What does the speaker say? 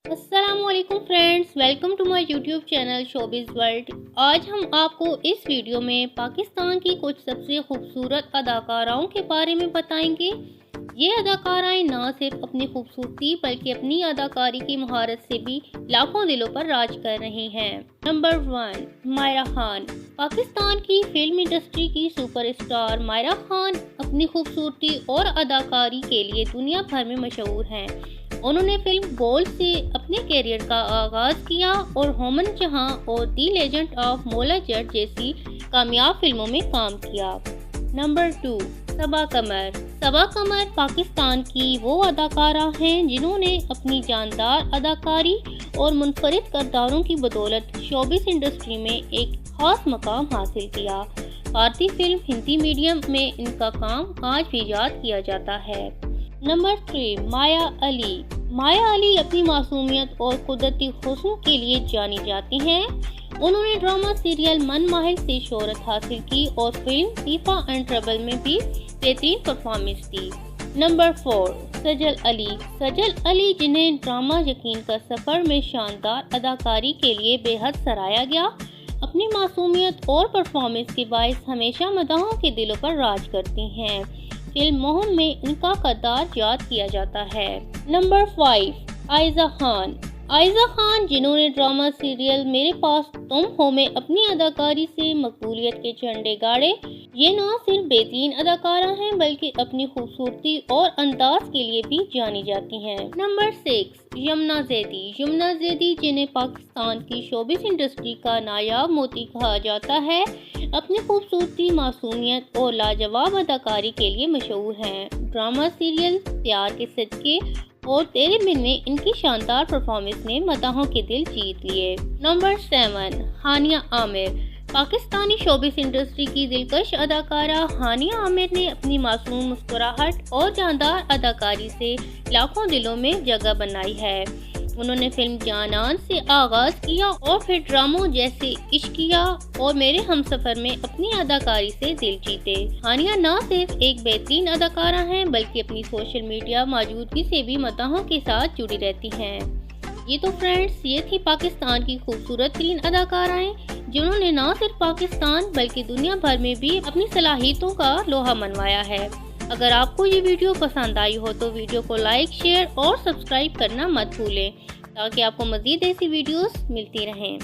अस्सलाम वालेकुम friends, welcome to my YouTube channel Showbiz World. आज हम आपको इस वीडियो में पाकिस्तान की कुछ सबसे खूबसूरत अदाकाराओं के बारे में बताएंगे। ये अदाकाराएं ना सिर्फ अपनी खूबसूरती बल्कि अपनी अदाकारी की महारत से भी लाखों दिलों पर राज कर रही हैं। नंबर 1, मायरा खान। पाकिस्तान की फिल्म इंडस्ट्री की सुपरस्टार मायरा खान अपनी खूबसूरती और अदाकारी के लिए दुनिया भर में मशहूर हैं। उन्होंने फिल्म गोल्ड से अपने करियर का आगाज किया और होमन जहां और दी लेजेंड ऑफ मोला जट जैसी कामयाब फिल्मों में काम किया। नंबर 2, सबा कमर। सबा कमर पाकिस्तान की वो अदाकारा हैं जिन्होंने अपनी जानदार अदाकारी और मुनफरिद किरदारों की बदौलत शोबिस इंडस्ट्री में एक खास मकाम हासिल किया। भारतीय फिल्म हिंदी मीडियम में इनका काम आज भी याद किया जाता है। नंबर 3, माया अली। माया अली अपनी मासूमियत और कुदरती हुस्न के लिए जानी जाती हैं। उन्होंने ड्रामा सीरियल मन माहिर से शोहरत हासिल की और फिल्म दीफा एंड ट्रबल में भी बेहतरीन परफॉर्मेंस दी। नंबर 4, सजल अली। सजल अली जिन्हें ड्रामा यकीन का सफर में शानदार अदाकारी के लिए बेहद सराहा गया, अपनी मासूमियत और परफॉर्मेंस के बायस हमेशा मदाहों के दिलों पर राज करती हैं। फिल्म मोहन में इनका किरदार याद किया जाता है। नंबर 5, आयजा खान। आयजा खान जिन्होंने ड्रामा सीरियल मेरे पास तुम हो में अपनी अदाकारी से मकबूलियत के झंडे गाड़े, ये न सिर्फ बेहतरीन अदाकारा हैं बल्कि अपनी खूबसूरती और अंदाज के लिए भी जानी जाती हैं। नंबर 6, यमुना ज़ैदी। यमुना ज़ैदी जिन्हें पाकिस्तान की शोबिस इंडस्ट्री का नायाब मोती कहा जाता है, अपनी खूबसूरती, मासूमियत और लाजवाब अदाकारी के लिए मशहूर हैं। ड्रामा सीरियल प्यार के सदके और तेरे बिन में इनकी शानदार परफॉर्मेंस ने मदाहों के दिल जीत लिए। नंबर 7, हानिया आमिर। पाकिस्तानी शोबिस इंडस्ट्री की दिलकश अदाकारा हानिया आमिर ने अपनी मासूम मुस्कुराहट और जानदार अदाकारी से लाखों दिलों में जगह बनाई है। उन्होंने फिल्म जानान से आगाज किया और फिर ड्रामों जैसे इश्किया और मेरे हमसफर में अपनी अदाकारी से दिल जीते। हानिया न सिर्फ एक बेहतरीन अदाकारा हैं बल्कि अपनी सोशल मीडिया मौजूदगी से भी मदाहों के साथ जुड़ी रहती हैं। ये तो फ्रेंड्स, ये थी पाकिस्तान की खूबसूरत तरीन अदाकाराएं जिन्होंने न सिर्फ पाकिस्तान बल्कि दुनिया भर में भी अपनी सलाहियतों का लोहा मनवाया है। अगर आपको ये वीडियो पसंद आई हो तो वीडियो को लाइक, शेयर और सब्सक्राइब करना मत भूलें ताकि आपको मज़ीद ऐसी वीडियोस मिलती रहें।